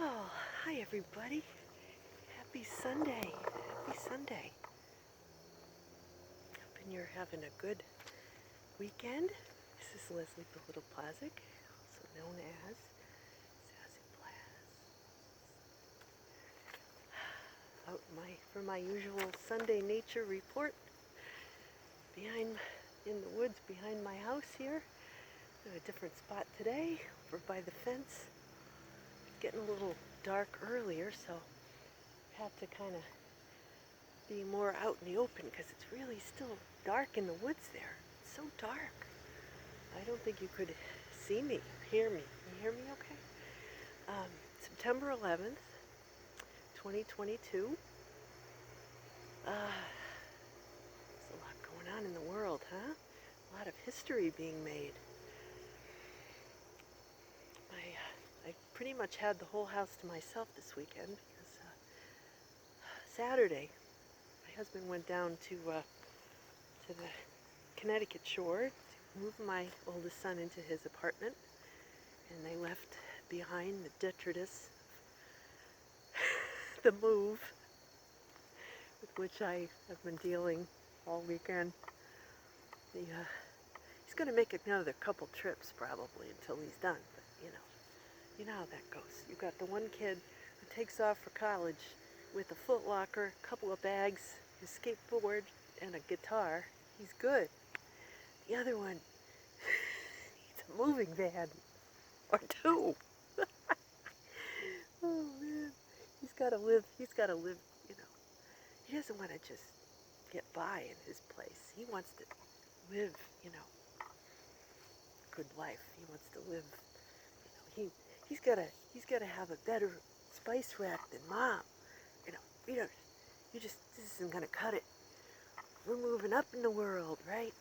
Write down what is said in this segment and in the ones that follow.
Oh, hi everybody. Happy Sunday. Happy Sunday. Hoping you're having a good weekend. This is Leslie the Little Plazic, also known as Zazoo Plazz. Out for my usual Sunday nature report. In the woods behind my house here. In a different spot today, over by the fence. It's getting a little dark earlier, so I had to kind of be more out in the open because it's really still dark in the woods there. It's so dark. I don't think you could see me, hear me. You hear me okay? September 11th, 2022. There's a lot going on in the world, huh? A lot of history being made. I pretty much had the whole house to myself this weekend because Saturday, my husband went down to the Connecticut shore to move my oldest son into his apartment, and they left behind the detritus, the move, with which I have been dealing all weekend. He's going to make another couple trips probably until he's done, but you know how that goes. You got the one kid who takes off for college with a foot locker, a couple of bags, his skateboard, and a guitar. He's good. The other one needs a moving van or two. Oh man, he's got to live, he doesn't want to just get by in his place. He wants to live, a good life. He wants to live, he's got to have a better spice rack than mom. This isn't going to cut it. We're moving up in the world, right?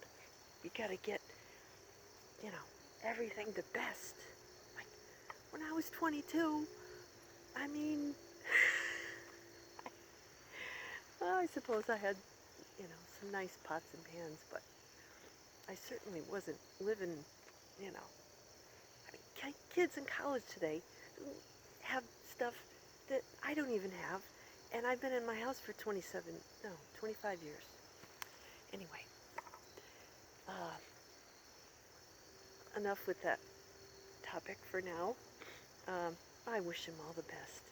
You got to get, everything the best. Like, when I was 22, well, I suppose I had, some nice pots and pans, but I certainly wasn't living, kids in college today have stuff that I don't even have, and I've been in my house for 25 years. Anyway, enough with that topic for now. I wish him all the best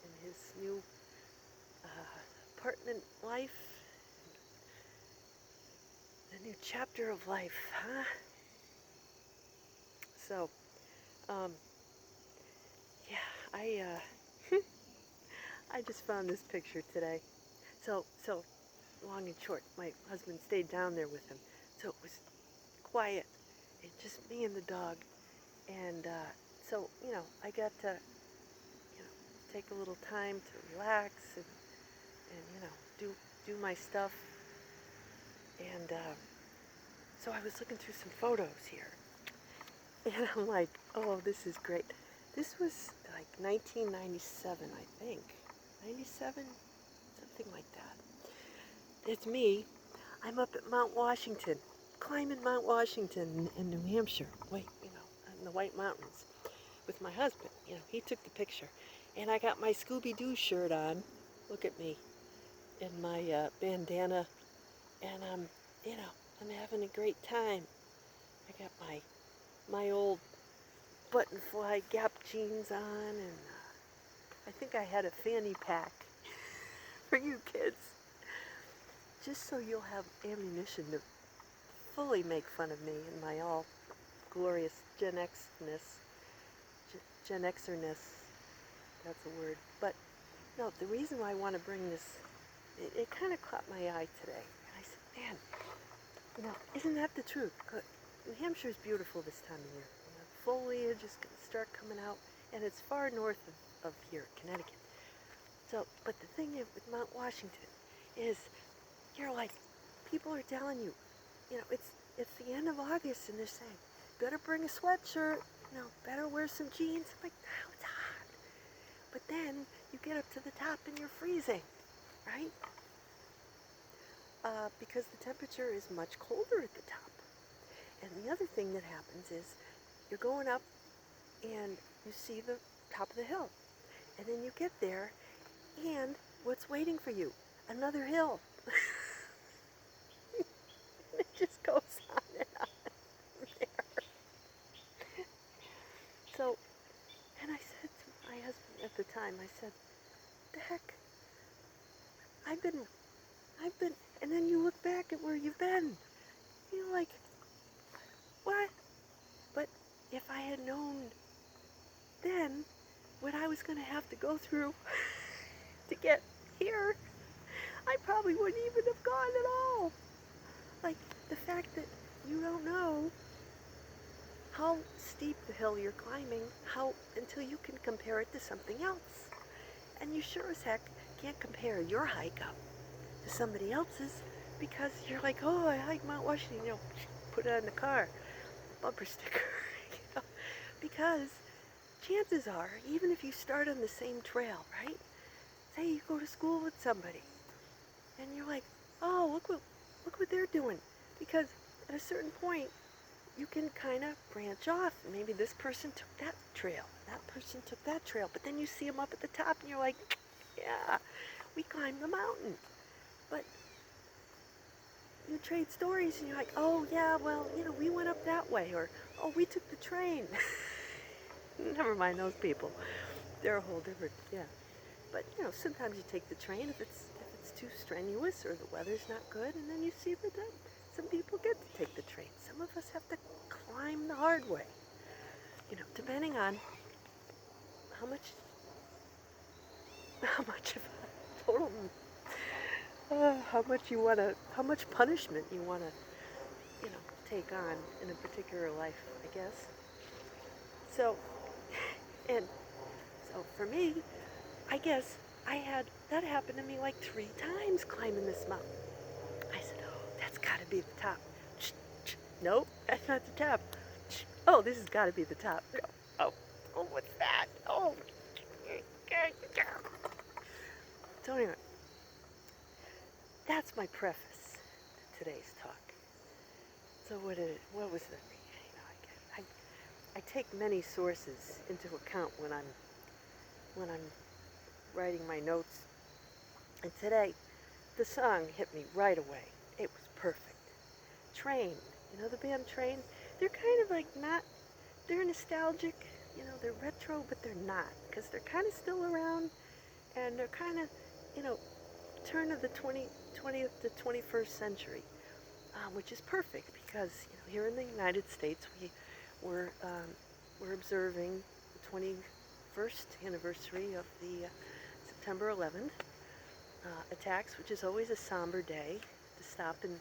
in his new apartment life, the new chapter of life, huh? So, I just found this picture today. So long and short, my husband stayed down there with him, so it was quiet, and just me and the dog, and so I got to take a little time to relax and do my stuff, and so I was looking through some photos here, and I'm like, oh, this is great. This was like 1997, I think. 97? Something like that. It's me. I'm up at Mount Washington, climbing Mount Washington in New Hampshire, in the White Mountains, with my husband. He took the picture. And I got my Scooby-Doo shirt on. Look at me in my bandana. And I'm having a great time. I got my old button-fly Gap jeans on, and I think I had a fanny pack for you kids, just so you'll have ammunition to fully make fun of me in my all glorious Gen Xerness, that's a word. But no, the reason why I want to bring this, it kind of caught my eye today, and I said, man, isn't that the truth? New Hampshire is beautiful this time of year. Foliage is going to start coming out, and it's far north of here, Connecticut. So, but the thing with Mount Washington is, people are telling you, it's the end of August, and they're saying, better bring a sweatshirt, better wear some jeans. I'm like, no, it's hot. But then you get up to the top and you're freezing, right? Because the temperature is much colder at the top. And the other thing that happens is, you're going up and you see the top of the hill. And then you get there, and what's waiting for you? Another hill. It just goes on and on there. So, and I said to my husband at the time, I said, the heck, I've been, and then you look back at where you've been. You're like, what? But if I had known then what I was going to have to go through to get here, I probably wouldn't even have gone at all. Like, the fact that you don't know how steep the hill you're climbing, until you can compare it to something else. And you sure as heck can't compare your hike up to somebody else's, because you're like, oh, I hiked Mount Washington, put it on the car, bumper sticker, because chances are, even if you start on the same trail, right? Say you go to school with somebody, and you're like, oh, look what they're doing, because at a certain point, you can kind of branch off. Maybe this person took that trail, that person took that trail, but then you see them up at the top, and you're like, yeah, we climbed the mountain. But you trade stories, and you're like, oh, yeah, well, we went up that way, or, oh, we took the train. Never mind those people. They're a whole different, yeah. But, sometimes you take the train if it's too strenuous or the weather's not good, and then you see that some people get to take the train. Some of us have to climb the hard way, depending on how much of a total, how much punishment you want to, take on in a particular life, I guess. So, and so for me, I guess that happened to me like 3 times climbing this mountain. I said, oh, that's got to be the top. Nope, that's not the top. Oh, this has got to be the top. Oh, what's that? Oh. So anyway, that's my preface to today's talk. So what was the, I take many sources into account when I'm writing my notes. And today, the song hit me right away. It was perfect. Train, the band Train, they're kind of like they're nostalgic, they're retro, but they're not, because they're kind of still around, and they're kind of, turn of the 20th to 21st century, which is perfect, because, here in the United States, we're observing the 21st anniversary of the September 11th attacks, which is always a somber day to stop and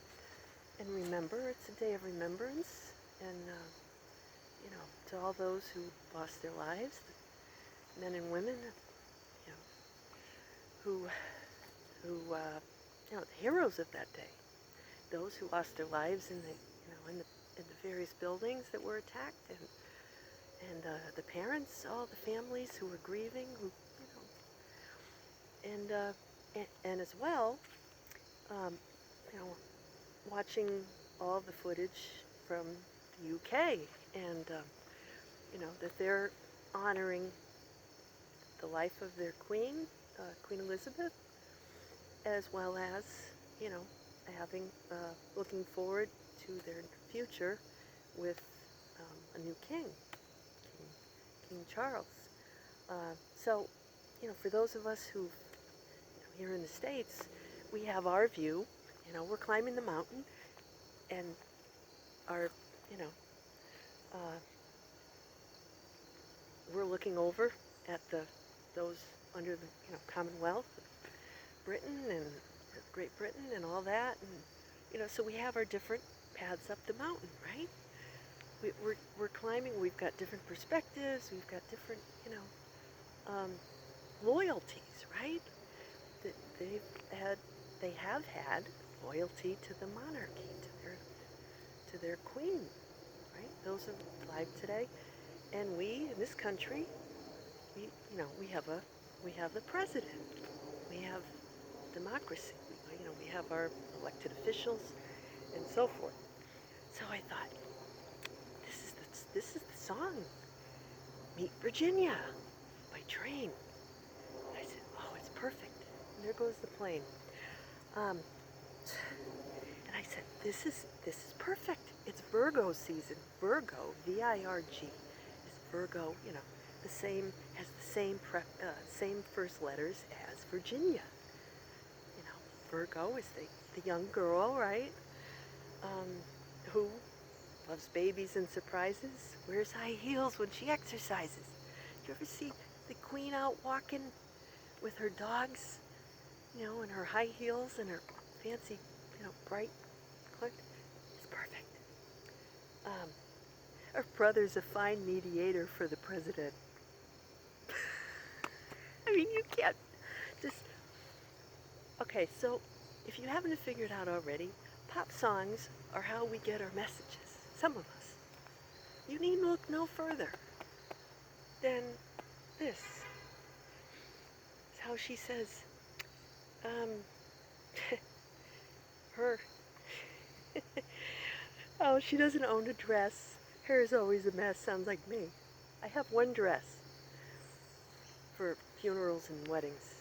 remember. It's a day of remembrance, and to all those who lost their lives, the men and women, who the heroes of that day, those who lost their lives in the various buildings that were attacked, and the parents, all the families who were grieving, and as well, watching all the footage from the UK, and that they're honoring the life of their queen, Queen Elizabeth, as well as having looking forward to their future with a new king, King Charles. So for those of us who here in the States, we have our view. We're climbing the mountain, and our we're looking over at those under the Commonwealth of Britain and Great Britain and all that, and so we have our different paths up the mountain, right? We're climbing. We've got different perspectives. We've got different loyalties, right? They have had loyalty to the monarchy, to their queen, right? Those are alive today, and we in this country, we have the president, we have democracy, we have our elected officials, and so forth. So I thought, this is the song, "Meet Virginia" by Train. perfect. And there goes the plane. Um, and I said, this is perfect. It's Virgo season. Virgo, V-I-R-G, is Virgo. You know, has the same first letters as Virginia. You know, Virgo is the young girl, right? Who loves babies and surprises, wears high heels when she exercises. Do you ever see the queen out walking with her dogs, you know, and her high heels and her fancy, you know, bright cloak? It's perfect. Her brother's a fine mediator for the president. I mean, you can't just... Okay, so if you haven't figured out already, pop songs are how we get our messages. Some of us. You need look no further than this. It's how she says, her, oh, she doesn't own a dress. Hair is always a mess, sounds like me. I have one dress for funerals and weddings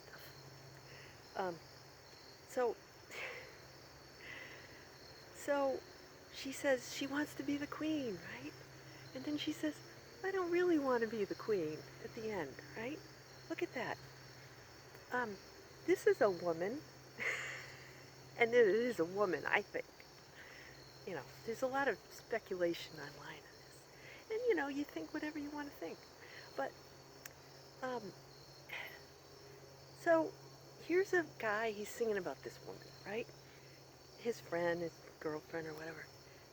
stuff. So she says she wants to be the queen, right? And then she says, I don't really want to be the queen at the end, right? Look at that. This is a woman, and it is a woman, I think. You know, there's a lot of speculation online on this. And, you know, you think whatever you want to think. But, so here's a guy, he's singing about this woman, right? His friend, his girlfriend or whatever.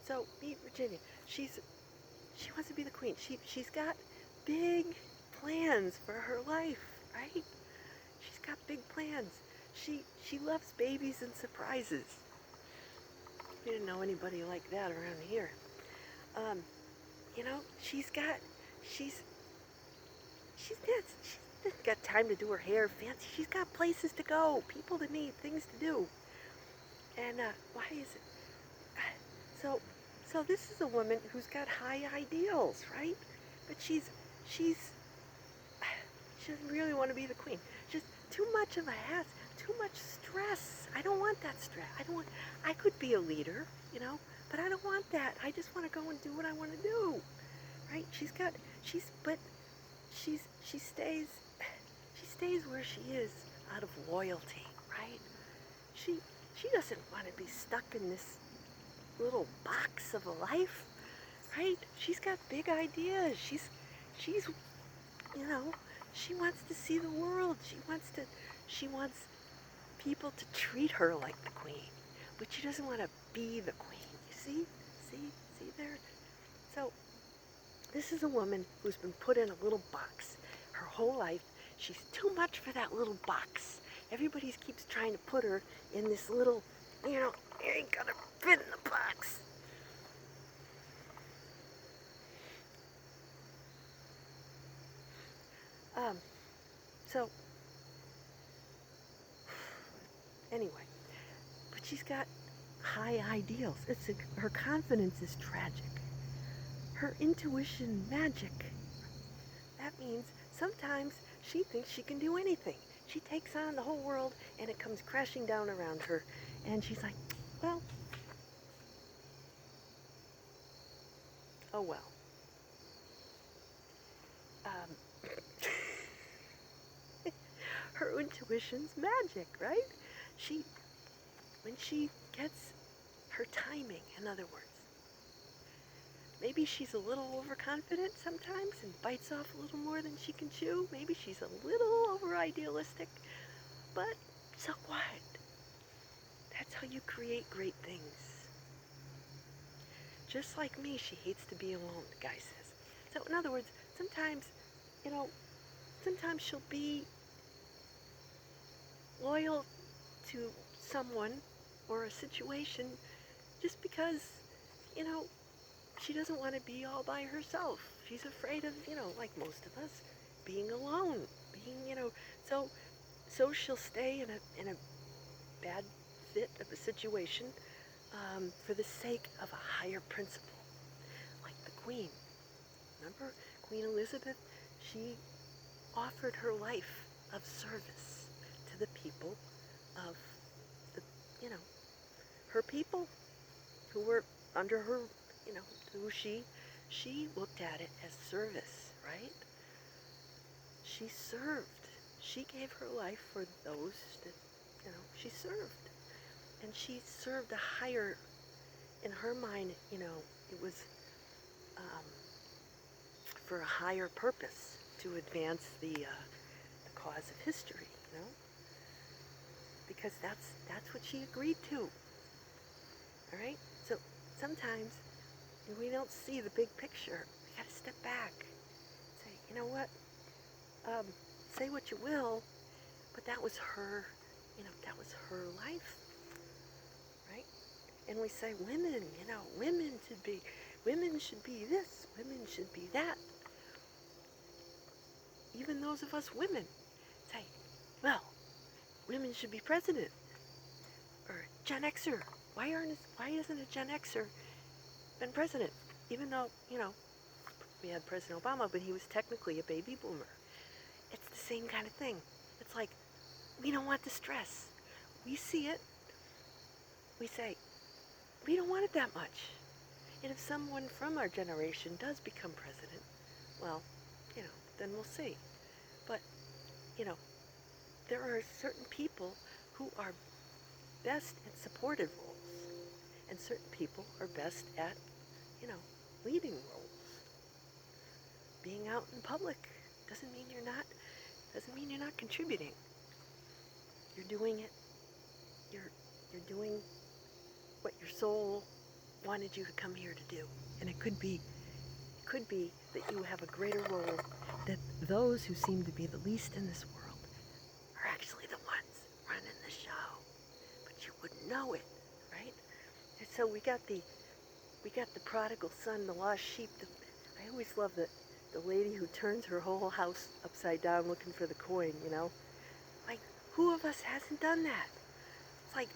So meet Virginia. She wants to be the queen. She's got big plans for her life, right? She's got big plans. She loves babies and surprises. We didn't know anybody like that around here. You know, she's not got time to do her hair fancy. She's got places to go, people to meet, things to do. And why is it? So this is a woman who's got high ideals, right? But she doesn't really want to be the queen. Just too much of a hassle, too much stress. I don't want that stress. I could be a leader, you know, but I don't want that. I just want to go and do what I want to do, right? She stays where she is out of loyalty, right? She doesn't want to be stuck in this little box of a life, right? She's got big ideas. She's, you know, she wants to see the world. She wants people to treat her like the queen, but she doesn't want to be the queen. You see there? So this is a woman who's been put in a little box her whole life. She's too much for that little box. Everybody keeps trying to put her in this little, you know, you ain't gonna fit in the box. So, anyway, but she's got high ideals. Her confidence is tragic. Her intuition, magic. That means sometimes she thinks she can do anything. She takes on the whole world and it comes crashing down around her. And she's like, well, oh well. Her intuition's magic, right? When she gets her timing, in other words. Maybe she's a little overconfident sometimes and bites off a little more than she can chew. Maybe she's a little over-idealistic. But so what? That's how you create great things. Just like me, she hates to be alone, the guy says. So in other words, sometimes, you know, sometimes she'll be loyal to someone or a situation just because, you know, she doesn't want to be all by herself. She's afraid of, you know, like most of us, being alone, you know, so she'll stay in a bad fit of a situation for the sake of a higher principle, like the Queen. Remember Queen Elizabeth? She offered her life of service to the people of the, you know, her people who were under her, you know, who she looked at it as service, right? She served. She gave her life for those that, you know, she served. And she served a higher, in her mind, you know, it was for a higher purpose to advance the cause of history, you know? Because that's what she agreed to, all right? So sometimes we don't see the big picture. We got to step back. Say, you know what? Say what you will, but that was her, you know, that was her life, right? And we say, women, you know, women should be this, women should be that. Even those of us women say, well, women should be president or Gen Xer. Why isn't a Gen Xer been president? Even though, you know, we had President Obama, but he was technically a baby boomer. It's the same kind of thing. It's like, we don't want the stress. We see it. We say, we don't want it that much. And if someone from our generation does become president, well, you know, then we'll see. But, you know, there are certain people who are best at supportive roles, and certain people are best at, you know, leading roles. Being out in public doesn't mean you're not contributing. You're doing it. You're doing what your soul wanted you to come here to do. And it could be that you have a greater role, that those who seem to be the least in this world are actually the ones running the show. But you wouldn't know it, right? And so we got the prodigal son, the lost sheep. I always love the lady who turns her whole house upside down looking for the coin, you know? Like, who of us hasn't done that? It's like,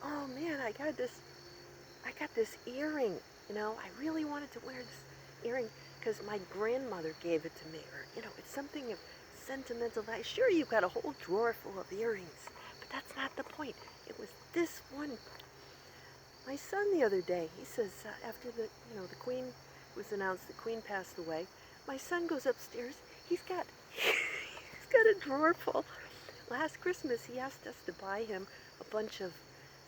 oh man, I got this earring, you know? I really wanted to wear this earring because my grandmother gave it to me, or, you know, it's something of sentimental value. Sure, you've got a whole drawer full of earrings, but that's not the point. It was this one. My son the other day, he says, after the Queen was announced, the Queen passed away, my son goes upstairs, he's got a drawer full. Last Christmas, he asked us to buy him a bunch of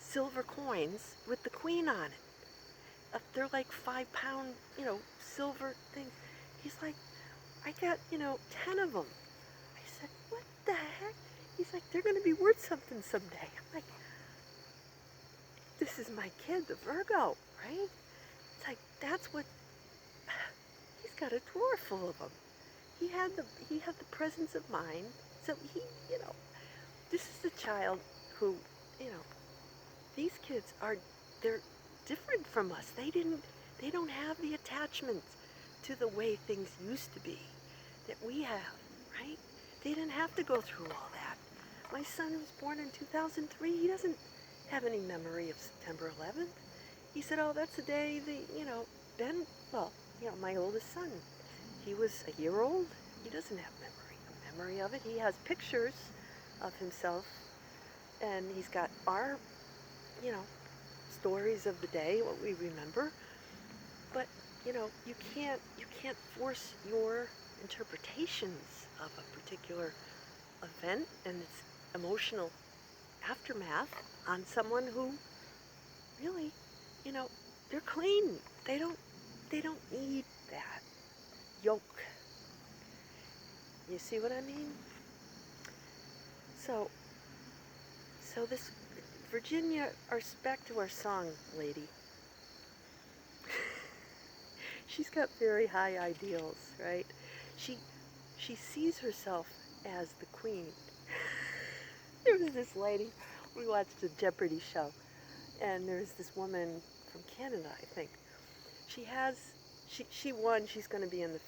silver coins with the Queen on it. They're like 5-pound, you know, silver things. He's like, I got, 10 of them. I said, what the heck? He's like, they're going to be worth something someday. I'm like, this is my kid, the Virgo, right? It's like, that's what, he's got a drawer full of them. He had the presence of mind. So he, this is the child who, these kids they're different from us. They don't have the attachments to the way things used to be that we have, right? They didn't have to go through all that. My son was born in 2003. He doesn't have any memory of September 11th. He said, oh, that's the day my oldest son, he was a year old. He doesn't have memory of it. He has pictures of himself, and he's got our, stories of the day, what we remember. But, you can't force your interpretations of a particular event and its emotional aftermath on someone who really, they're clean. They don't need that yoke. You see what I mean? So this Virginia, back to our song lady. She's got very high ideals, right? She sees herself as the queen. There was this lady, we watched a Jeopardy show, and there's this woman from Canada, I think. She won. She's going to be in the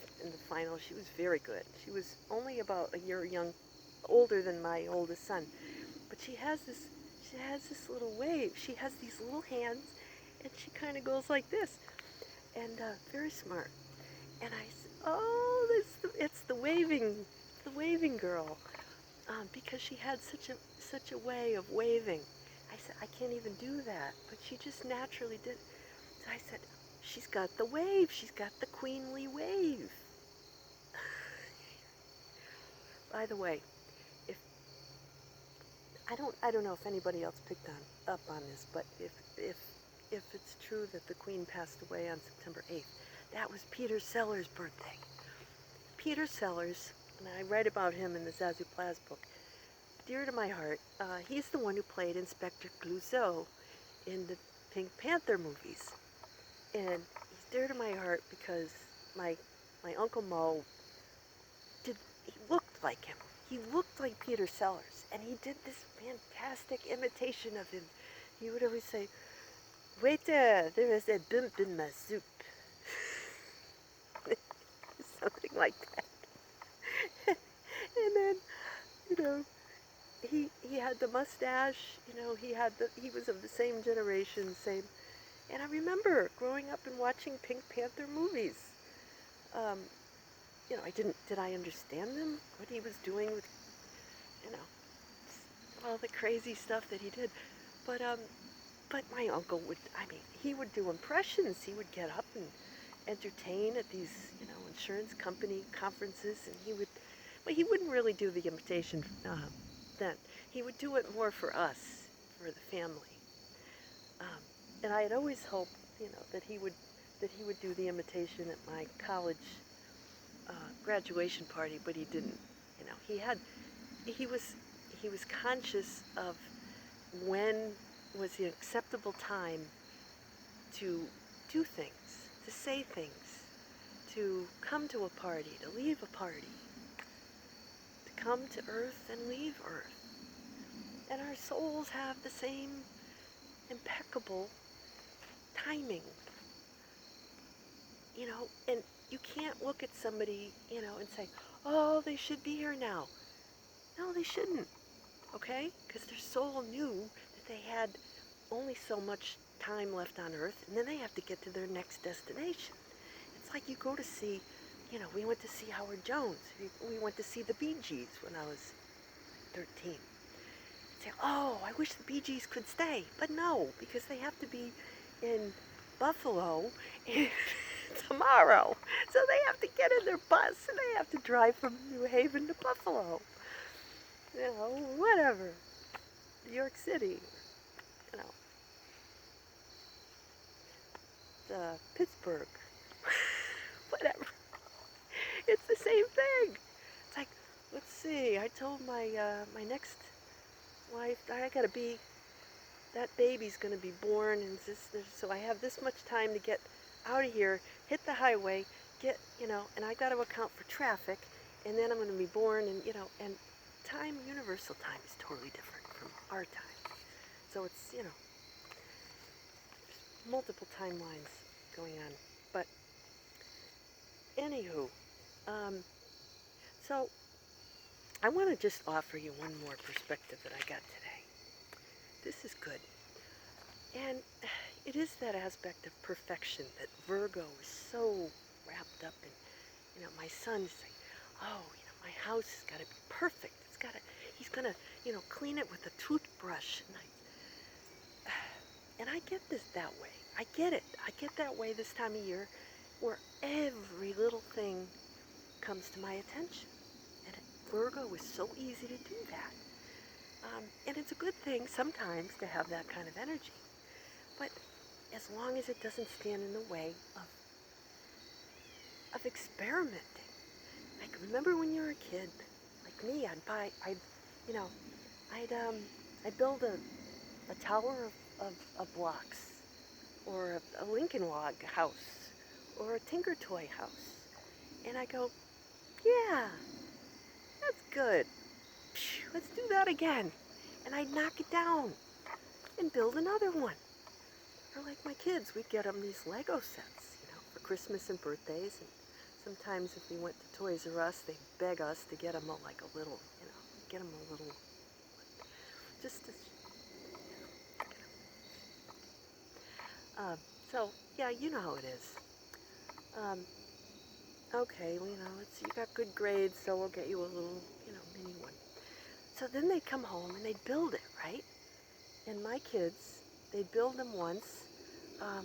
final. She was very good. She was only about a year older than my oldest son, but she has this little wave. She has these little hands, and she kind of goes like this, and very smart. And I said, oh, it's the waving girl. because she had such a way of waving. I said, I can't even do that, but she just naturally did. So I said, she's got the wave. She's got the queenly wave. By the way, if I don't know if anybody else picked up on this, but if it's true that the Queen passed away on September 8th, that was Peter Sellers' birthday. Peter Sellers, and I write about him in the Zazoo Plazz book, dear to my heart. He's the one who played Inspector Clouseau in the Pink Panther movies, and he's dear to my heart because my Uncle Mo he looked like him. He looked like Peter Sellers, and he did this fantastic imitation of him. He would always say, "Waiter, there is a bump in my soup." Something like that. And then, you know, he had the mustache. You know, he was of the same generation, same. And I remember growing up and watching Pink Panther movies. Um, you know, did I understand them? What he was doing with, you know, all the crazy stuff that he did. But my uncle would, he would do impressions. He would get up and entertain at these, you know, insurance company conferences, and he wouldn't really do the imitation then. He would do it more for us, for the family. And I had always hoped, you know, that he would do the imitation at my college graduation party, but he didn't. You know, he was conscious of when was the acceptable time to do things, to say things, to come to a party, to leave a party, to come to Earth and leave Earth. And our souls have the same impeccable timing, you know, and you can't look at somebody, you know, and say, oh, they should be here now. No, they shouldn't, okay? Because their soul knew that they had only so much time left on Earth, and then they have to get to their next destination. It's like you go to see, you know, we went to see Howard Jones. We went to see the Bee Gees when I was 13. Say, oh, I wish the Bee Gees could stay. But no, because they have to be in Buffalo tomorrow. So they have to get in their bus and they have to drive from New Haven to Buffalo. You know, whatever. New York City, you know, Pittsburgh, whatever. It's the same thing. It's like, let's see, I told my next wife, that baby's going to be born, and so I have this much time to get out of here, hit the highway, you know, and I got to account for traffic, and then I'm going to be born, and, you know, and time, universal time is totally different from our time. So it's, you know, there's multiple timelines going on. But, anywho, so I want to just offer you one more perspective that I got today. This is good. And it is that aspect of perfection that Virgo is so wrapped up in. You know, my son's saying, oh, you know, my house has got to be perfect. He's going to, you know, clean it with a toothbrush. And I get this that way. I get it. I get that way this time of year where every little thing comes to my attention. And Virgo is so easy to do that. And it's a good thing sometimes to have that kind of energy. But as long as it doesn't stand in the way of experimenting. Like, remember when you were a kid, like me, I'd build a tower of blocks, or a Lincoln log house, or a Tinker Toy house. And I go, yeah, that's good. Let's do that again. And I'd knock it down and build another one. Or like my kids, we'd get them these Lego sets, you know, for Christmas and birthdays. And sometimes if we went to Toys R Us, they'd beg us to get them like a little, you know, get them a little, just to, so, yeah, you know how it is. Okay, well, you know, you got good grades, so we'll get you a little, you know, mini one. So then they'd come home and they'd build it, right? And my kids, they'd build them once.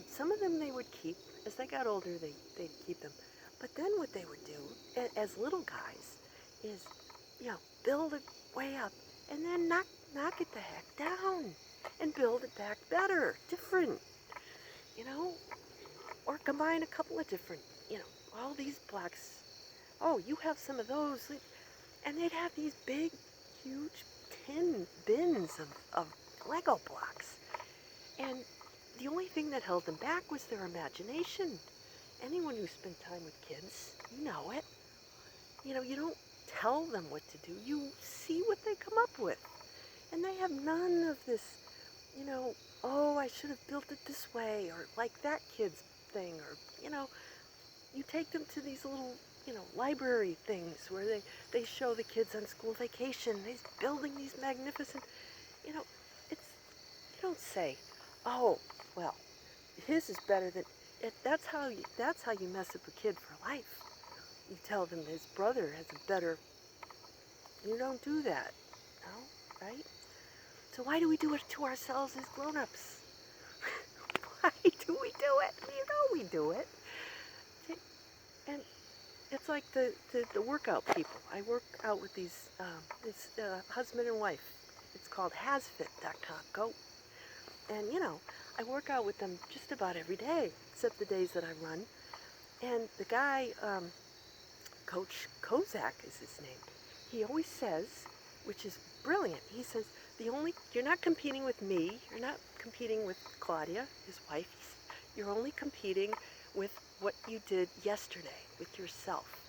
Some of them they would keep. As they got older, they'd keep them. But then what they would do, as little guys, is, build it way up and then knock it the heck down and build it back better, different, or combine a couple of different, all these blocks. Oh, you have some of those. And they'd have these big, huge tin bins of Lego blocks. And the only thing that held them back was their imagination. Anyone who spent time with kids, you know it. You don't tell them what to do. You see what they come up with. And they have none of this, oh, I should have built it this way, or like that kid's thing, or, you take them to these little, library things where they show the kids on school vacation. They're building these magnificent, it's, you don't say, oh, well, his is better than, that's how you mess up a kid for life. You tell them his brother has a better, you don't do that, no, right? So why do we do it to ourselves as grown-ups? Why do we do it? We do it. And it's like the workout people. I work out with these, it's husband and wife. It's called hasfit.com. Go. And, I work out with them just about every day, except the days that I run. And the guy, Coach Kozak is his name, he always says, which is brilliant, he says, you're not competing with me, you're not competing with Claudia, his wife, you're only competing with what you did yesterday, with yourself,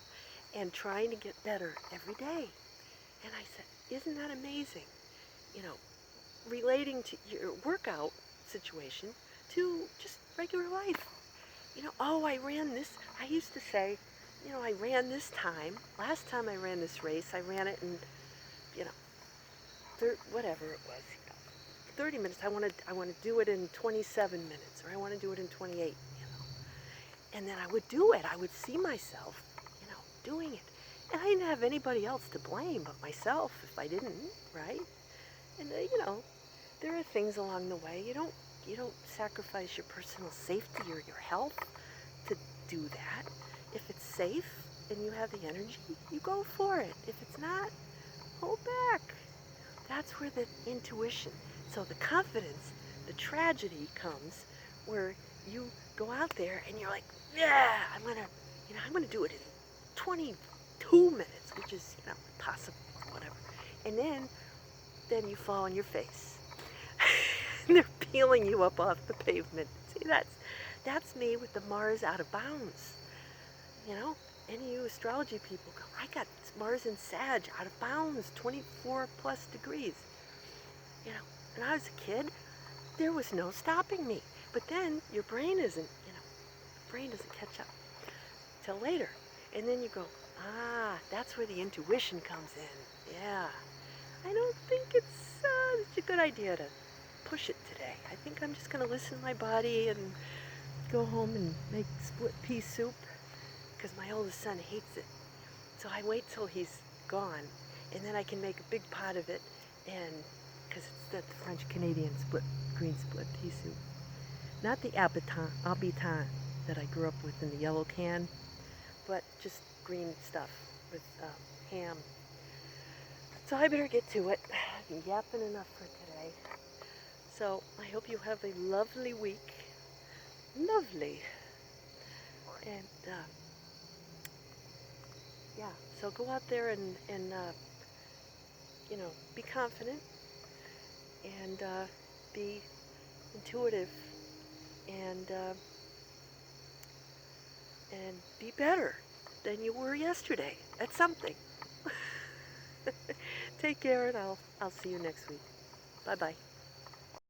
and trying to get better every day. And I said, isn't that amazing? Relating to your workout situation to just regular life. Oh, I ran this, I used to say, I ran this time, last time I ran this race, I ran it in, whatever it was, 30 minutes, I want to do it in 27 minutes, or I want to do it in 28, And then I would do it, I would see myself, doing it. And I didn't have anybody else to blame but myself if I didn't, right? And, there are things along the way. You don't sacrifice your personal safety or your health to do that. If it's safe and you have the energy, you go for it. If it's not, hold back. That's where the intuition, so the confidence, the tragedy comes where you go out there and you're like, yeah, I'm gonna do it in 22 minutes, which is, impossible or whatever. And then you fall on your face. And they're peeling you up off the pavement. See, that's me with the Mars out of bounds. Any of you astrology people go, I got Mars in Sag out of bounds, 24 plus degrees. When I was a kid, there was no stopping me. But then your brain doesn't catch up till later. And then you go, that's where the intuition comes in. Yeah. I don't think it's such a good idea to push it today. I think I'm just going to listen to my body and go home and make split pea soup, because my oldest son hates it. So I wait till he's gone, and then I can make a big pot of it, and because it's the French-Canadian green split pea soup. Not the habitant that I grew up with in the yellow can, but just green stuff with ham. So I better get to it. I've been yapping enough for today. So I hope you have a lovely week. Lovely. And yeah, so go out there and be confident and be intuitive and be better than you were yesterday at something. Take care, and I'll see you next week. Bye-bye.